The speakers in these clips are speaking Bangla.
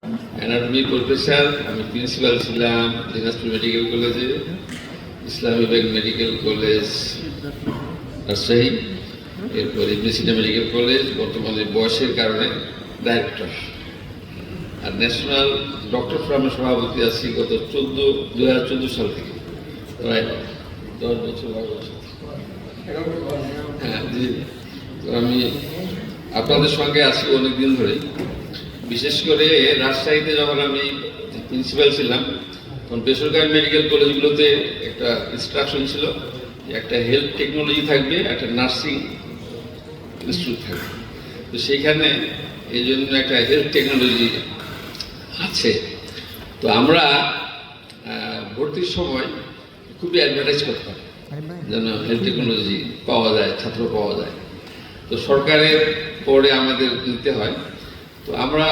অ্যানাটমি প্রফেসর, আমি প্রিন্সিপাল ছিলাম দিনাজপুর মেডিকেল কলেজে, ইসলামী ব্যাংক মেডিকেল কলেজ রাজশাহী, এরপরে মেসিনা মেডিকেল কলেজ, বর্তমানে বয়সের কারণে ডাইরেক্টর। আর ন্যাশনাল ডক্টর ফোরামের সভাপতি আছি গত 2014 সাল থেকে, প্রায় 10 বছর 12 বছর। হ্যাঁ জি, তো আমি আপনাদের সঙ্গে আছি অনেকদিন ধরে। বিশেষ করে রাজশাহীতে যখন আমি প্রিন্সিপাল ছিলাম তখন বেসরকারি মেডিকেল কলেজগুলোতে একটা ইনস্ট্রাকশন ছিল, একটা হেলথ টেকনোলজি থাকবে, একটা নার্সিং ইনস্টিটিউট থাকবে। তো সেইখানে এই জন্য একটা হেলথ টেকনোলজি আছে। তো আমরা ভর্তির সময় খুবই অ্যাডভার্টাইজ করতাম যেন হেলথ টেকনোলজি পাওয়া যায়, ছাত্র পাওয়া যায়। তো সরকারের পরে আমাদের নিতে হয়, তো আমরা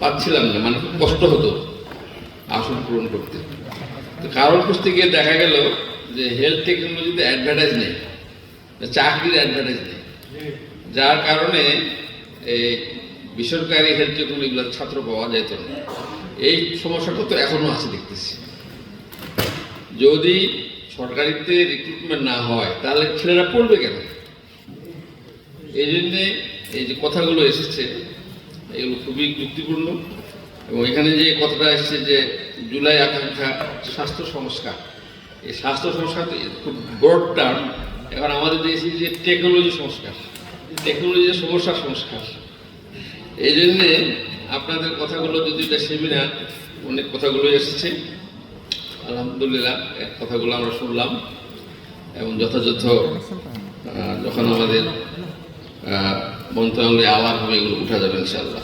পাচ্ছিলাম না, মানে খুব কষ্ট হতো আসন পূরণ করতে। তো কারণ খুঁজতে গিয়ে দেখা গেল যে হেলথ টেকনোলজিতে অ্যাডভার্টাইজ নেই, চাকরির অ্যাডভার্টাইজ নেই, যার কারণে এই বেসরকারি হেলথ টেকনোলজিগুলোর ছাত্র পাওয়া যেত না। এই সমস্যাটা তো এখনো আছে দেখতেছি। যদি সরকারিতে রিক্রুটমেন্ট না হয় তাহলে ছেলেরা পড়বে কেন? এই জন্যে এই যে কথাগুলো এসেছে এগুলো খুবই যুক্তিপূর্ণ। এবং এখানে যে কথাটা এসছে যে জুলাই আকাঙ্ক্ষা স্বাস্থ্য সংস্কার, এই স্বাস্থ্য সংস্কার তো খুব ব্রড টার্ম। এখন আমাদের দেশে যে টেকনোলজি সংস্কার, টেকনোলজির সমস্যা সংস্কার, এই জন্যে আপনাদের কথাগুলো যদি এটা সেমিনার, অনেক কথাগুলো এসেছে, আলহামদুলিল্লাহ কথাগুলো আমরা শুনলাম এবং যথাযথ যখন আমাদের মন্ত্রণালয়ে আলাপ হবে এগুলো উঠা যাবে ইনশাআল্লাহ।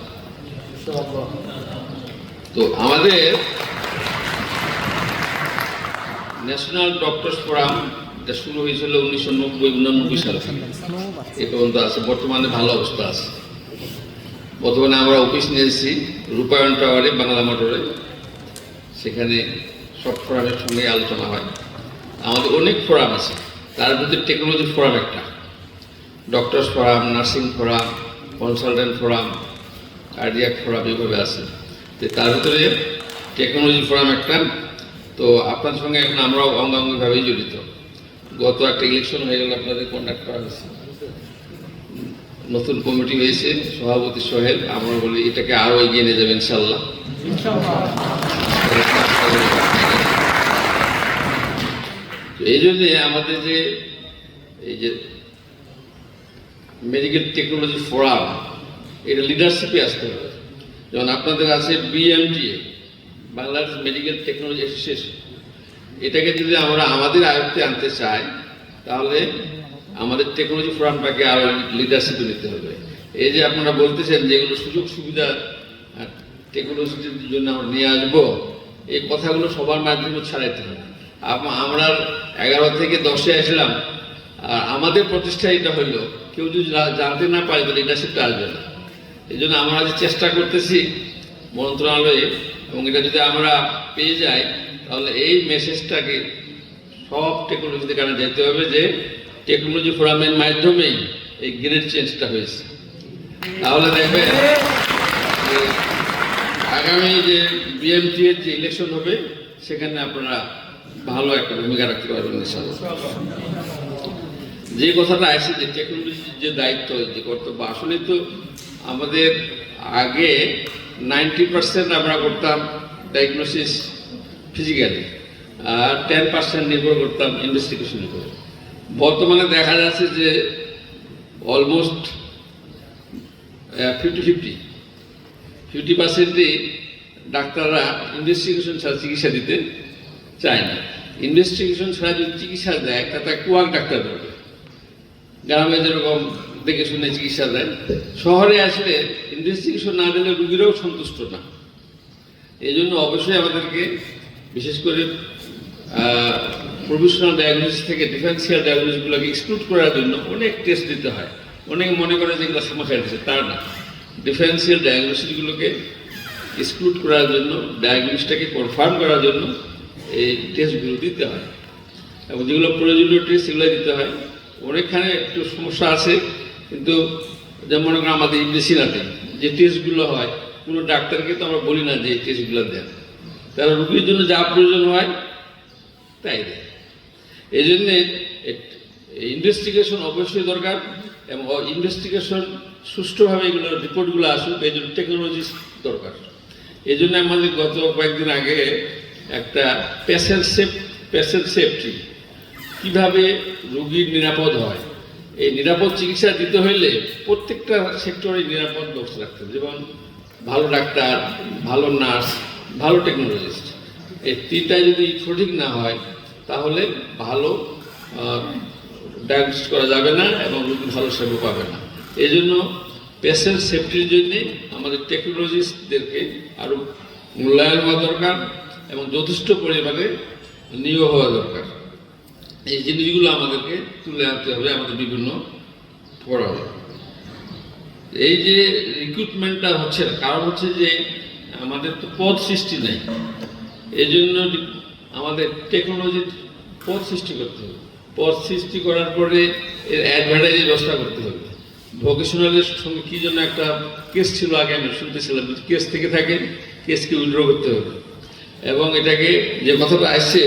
তো আমাদের ন্যাশনাল ডক্টরস ফোরাম এটা শুরু হয়েছিল 1990-99 সাল থেকে, এ পর্যন্ত আছে, বর্তমানে ভালো অবস্থা আছে। বর্তমানে আমরা অফিস নিয়েছি রূপায়ণ টাওয়ারে, বাংলা মোটরে, সেখানে সব ফোরামের সঙ্গে আলোচনা হয়। আমাদের অনেক ফোরাম আছে, তার মধ্যে টেকনোলজি ফোরাম একটা, doctors forum, nursing forum, consultant forum, cardiac forum, এইভাবে আছে। তো তার ভিতরে টেকনোলজি ফোরাম একটা। তো আপনার সঙ্গে এখন আমরাও অঙ্গাঙ্গিভাবেই জড়িত। গত একটা ইলেকশন হয়ে গেল, আপনাদের কন্ডাক্ট করা হয়েছে, নতুন কমিটি হয়েছে, সভাপতি সোহেল। আমরা বলি এটাকে আরও এগিয়ে নিয়ে যাবে ইনশাল্লাহ। এই জন্যে আমাদের যে এই যে মেডিকেল টেকনোলজি ফোরাম, এটা লিডারশিপে আসতে হবে। যেমন আপনাদের আছে BMTA, Bangladesh medical technology association, এটাকে যদি আমরা আমাদের আয়ত্তে আনতে চাই তাহলে আমাদের টেকনোলজি ফোরামটাকে আরও লিডারশিপে নিতে হবে। এই যে আপনারা বলতেছেন যেগুলো সুযোগ সুবিধা টেকনোলজির জন্য আমরা নিয়ে আসবো, এই কথাগুলো সবার মাধ্যমে ছাড়াইতে হবে। আমরা 11 থেকে 10-এ আসলাম, আর আমাদের প্রতিষ্ঠা এটা হইল, কেউ যদি জানতে না পারে তাহলে লিডারশিপটা আসবে না। এই জন্য আমরা যে চেষ্টা করতেছি মন্ত্রণালয়ে, এবং এটা যদি আমরা পেয়ে যাই তাহলে এই মেসেজটাকে সব টেকনোলজিতে কারণে যেতে হবে যে টেকনোলজি ফোরামের মাধ্যমেই এই গ্রেড চেঞ্জটা হয়েছে। তাহলে দেখবেন আগামী যে BMTA এর যে ইলেকশন হবে সেখানে আপনারা ভালো একটা ভূমিকা রাখতে পারবেন ইনশাআল্লাহ। যে কথাটা আসছে যে টেকনোলজির যে দায়িত্ব, যে কর্তব্য, আসলে তো আমাদের আগে 90% আমরা করতাম ডায়াগনোসিস ফিজিক্যালি, আর 10% নির্ভর করতাম ইনভেস্টিগেশনের উপর। বর্তমানে দেখা যাচ্ছে যে অলমোস্ট 50-50% ডাক্তাররা ইনভেস্টিগেশন ছাড়া চিকিৎসা দিতে চায় না। ইনভেস্টিগেশন ছাড়া যদি চিকিৎসা দেয় তাতে কুয়াক ডাক্তার ধরবে। গ্রামে যেরকম দেখে শুনে চিকিৎসা দেয়, শহরে আসলে ইনভেস্টিগেশন না দিলে রুগীরাও সন্তুষ্ট না। এই জন্য অবশ্যই আমাদেরকে বিশেষ করে প্রফেশনাল ডায়াগনোসিস থেকে ডিফারেন্সিয়াল ডায়াগনোসিসগুলোকে এক্সক্লুড করার জন্য অনেক টেস্ট দিতে হয়। অনেকে মনে করে যে এগুলো সমস্যা দিচ্ছে, তার না। ডিফারেন্সিয়াল ডায়াগনোসিসগুলোকে এক্সক্লুড করার জন্য, ডায়াগনোসিসটাকে কনফার্ম করার জন্য এই টেস্টগুলো দিতে হয়, এবং যেগুলো প্রয়োজনীয় টেস্ট সেগুলো দিতে হয়। অনেকখানে একটু সমস্যা আছে, কিন্তু যেমন আমাদের মেশিনাতে যে টেস্টগুলো হয় কোনো ডাক্তারকে তো আমরা বলি না যে এই টেস্টগুলো দেন, তারা রোগীর জন্য যা প্রয়োজন হয় তাই দেয়। এই জন্যে ইনভেস্টিগেশন অবশ্যই দরকার, এবং ইনভেস্টিগেশন সুষ্ঠুভাবে এগুলো রিপোর্টগুলো আসুক, এই জন্য টেকনোলজি দরকার। এই জন্য আমাদের গত কয়েকদিন আগে একটা পেশেন্ট সেফটি কীভাবে রোগীর নিরাপদ হয়, এই নিরাপদ চিকিৎসা দিতে হইলে প্রত্যেকটা সেক্টরে নিরাপদ ব্যবস্থা রাখতে হবে, যেমন ভালো ডাক্তার, ভালো নার্স, ভালো টেকনোলজিস্ট। এই তিনটাই যদি সঠিক না হয় তাহলে ভালো ডায়াগনোসিস করা যাবে না এবং রোগী ভালো সেবা পাবে না। এই জন্য পেশেন্ট সেফটির জন্যে আমাদের টেকনোলজিস্টদেরকে আরও মূল্যায়ন হওয়া দরকার এবং যথেষ্ট পরিমাণে নিয়োগ হওয়া দরকার। এই জিনিসগুলো আমাদেরকে তুলে আনতে হবে আমাদের বিভিন্ন ফোরামে। এই যে রিক্রুটমেন্টটা হচ্ছে না, কারণ হচ্ছে যে আমাদের তো পদ সৃষ্টি নেই, এই জন্য আমাদের টেকনোলজির পদ সৃষ্টি করতে হবে। পদ সৃষ্টি করার পরে এর অ্যাডভার্টাইজের ব্যবস্থা করতে হবে। ভোকেশনালের সঙ্গে কী জন্য একটা কেস ছিল আগে আমি শুনতেছিলাম, যদি কেস থেকে থাকে কেসকে উইথড্র করতে হবে। এবং এটাকে যে কথাটা আসছে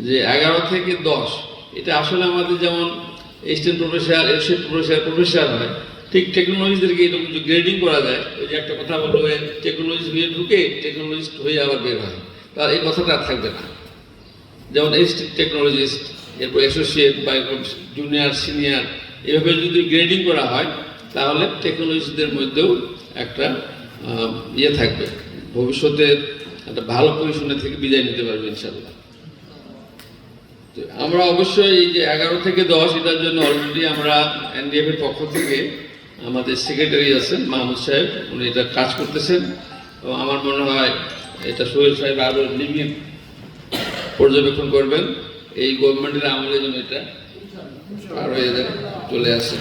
যে 11 থেকে 10, এটা আসলে আমাদের যেমন অ্যাসিস্ট্যান্ট প্রফেসর, এসোসিয়েট প্রফেসর হয়, ঠিক টেকনোলজিদেরকে এরকম যে গ্রেডিং করা যায়, ওই যে একটা কথা বলবো টেকনোলজি হয়ে ঢুকে টেকনোলজিস্ট হয়ে আবার বের হয়, তার এই কথাটা আর থাকবে না। যেমন অ্যাসিস্ট্যান্ট টেকনোলজিস্ট, এরপর অ্যাসোসিয়েট বা জুনিয়র সিনিয়র, এভাবে যদি গ্রেডিং করা হয় তাহলে টেকনোলজিস্টদের মধ্যেও একটা ইয়ে থাকবে, ভবিষ্যতে একটা ভালো পজিশনে থেকে বিদায় নিতে পারবে ইনশাল্লাহ। আমরা অবশ্যই এই যে 11 থেকে 10 এটার জন্য অলরেডি আমরা এনডিএফ এর পক্ষ থেকে আমাদের সেক্রেটারি আছেন মাহমুদ সাহেব, উনি এটা কাজ করতেছেন এবং আমার মনে হয় এটা সোহেল সাহেব আরও নিবিড় পর্যবেক্ষণ করবেন। এই গভর্নমেন্টের আমলের জন্য এটা আরও এদের চলে আসে।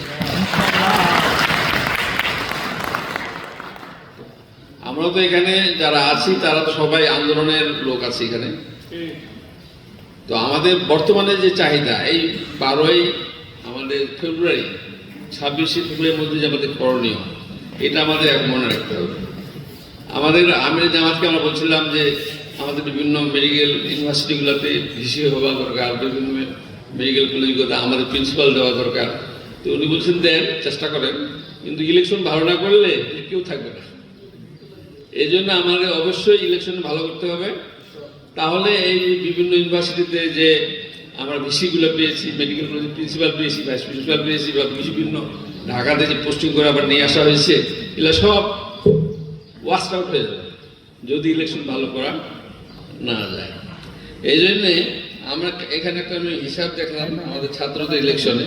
আমরা তো এখানে যারা আছি তারা তো সবাই আন্দোলনের লোক আছে এখানে। তো আমাদের বর্তমানে যে চাহিদা, এই 12ই আমাদের ফেব্রুয়ারি 26শে ফেব্রুয়ারির মধ্যে যে আমাদের করণীয়, এটা আমাদের এক মনে রাখতে হবে। আমাদের আমির জামাতকে আমরা বলছিলাম যে আমাদের বিভিন্ন মেডিকেল ইউনিভার্সিটিগুলোতে ভিসি হওয়া দরকার, বিভিন্ন মেডিকেল কলেজগুলোতে আমাদের প্রিন্সিপাল দেওয়া দরকার। তো উনি বলছেন দেন, চেষ্টা করেন, কিন্তু ইলেকশন ভালো না করলে কেউ থাকবে না। এই জন্য আমাদের অবশ্যই ইলেকশন ভালো করতে হবে। তাহলে এই বিভিন্ন ইউনিভার্সিটিতে যে আমরা ভিসিগুলো পেয়েছি, মেডিকেল কলেজের প্রিন্সিপাল পেয়েছি, ভাইস প্রিন্সিপাল পেয়েছি, বা বিভিন্ন ঢাকাতে যে পোস্টিং করে আবার নিয়ে আসা হয়েছে, এগুলো সব ওয়াস্ট আউট হয়ে যাবে যদি ইলেকশন ভালো করা না যায়। এই জন্যে আমরা এখানে একটা হিসাব দেখলাম আমাদের ছাত্রদের ইলেকশনে,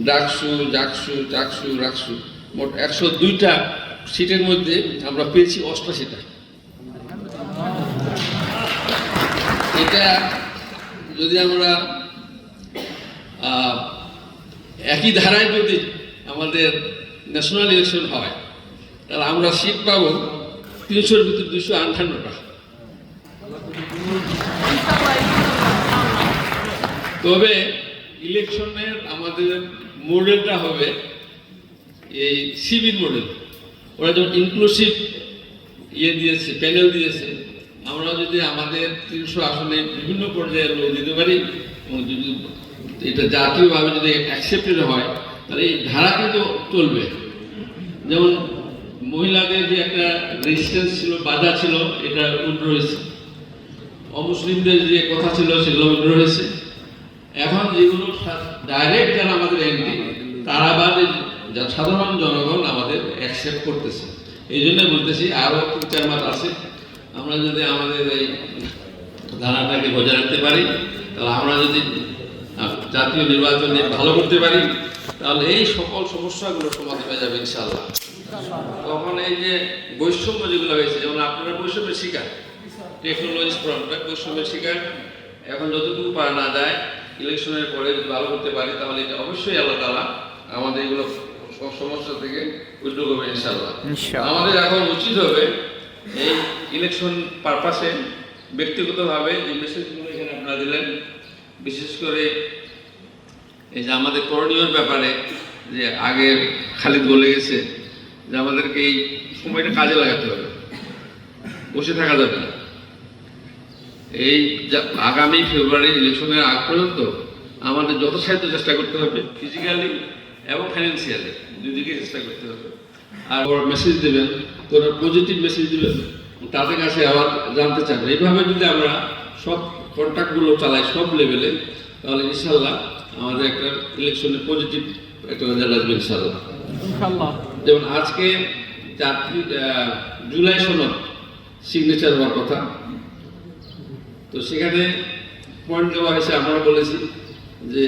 ডাকসু, টাকসু, রাকসু, মোট 102টা সিটের মধ্যে আমরা পেয়েছি 88টা। এটা যদি আমরা একই ধারায় যদি আমাদের ন্যাশনাল ইলেকশন হয় তাহলে আমরা সিট পাবো 300-র ভিতরে 258টা। তবে ইলেকশনের আমাদের মডেলটা হবে এই সিভিল মডেল। ওরা যখন ইনক্লুসিভ দিয়েছে, প্যানেল দিয়েছে, আমরা যদি আমাদের 300 আসনে বিভিন্ন পর্যায়ের লোক দিতে পারি এবং যদি এটা জাতীয়ভাবে যদি অ্যাকসেপ্টেড হয় তাহলে এই ধারা কিন্তু চলবে। যেমন মহিলাদের যে একটা রেজিস্ট্যান্স ছিল, বাধা ছিল, এটা উইথড্র হয়েছে। অমুসলিমদের যে কথা ছিল সেগুলো উইথড্র হয়েছে। এখন যেগুলো ডাইরেক্ট যারা আমাদের এমপি, তারা বাদে সাধারণ জনগণ আমাদের অ্যাকসেপ্ট করতেছে। এই জন্য বলতেছি আরও 3-4 মাস আছে, আমরা যদি আমাদের এই ধারাটাকে বজায় রাখতে পারি, তাহলে আমরা যদি জাতীয় নির্বাচনে ভালো করতে পারি তাহলে এই সকল সমস্যাগুলো সমাধান হয়ে যাবে ইনশাআল্লাহ। তখন এই যে বৈষম্য যেগুলো হয়েছে, যেমন আপনারা বৈষম্যের শিকার, টেকনোলজি ফ্রন্টটা বৈষম্যের শিকার, এখন যতটুকু পারা না যায় ইলেকশনের পরে যদি ভালো করতে পারি তাহলে এটা অবশ্যই আল্লাহ তাআলা আমাদের এগুলো সব সমস্যা থেকে উদ্যোগ হবে ইনশাআল্লাহ। আমাদের এখন উচিত হবে এই ইলেকশন পারপাসে ব্যক্তিগতভাবে যে মেসেজগুলো এখানে আপনারা দিলেন, বিশেষ করে এই যে আমাদের করণীয় ব্যাপারে, যে আগে খালিদ বলে গেছে যে আমাদেরকে এই সময়টা কাজে লাগাতে হবে। বসে থাকা যাবে না। এই আগামী ফেব্রুয়ারি ইলেকশনের আগ পর্যন্ত আমাদের যথাসাধ্য চেষ্টা করতে হবে, ফিজিক্যালি এবং ফাইন্যান্সিয়ালি দুদিকে চেষ্টা করতে হবে। আর মেসেজ দেবেন, তোরা পজিটিভ মেসেজ দেবেন, তাদের কাছে আবার জানতে চাবেন। এইভাবে যদি আমরা সব কন্ট্যাক্টগুলো চালাই সব লেভেলে, তাহলে ইনশাল্লাহ আমাদের একটা ইলেকশনে পজিটিভ একটা রেজাল্ট আসবে ইনশাল্লাহ। যেমন আজকে 4 জুলাই সনদ সিগনেচার হওয়ার কথা, তো সেখানে পয়েন্ট দেওয়া হয়েছে। আমরা বলেছি যে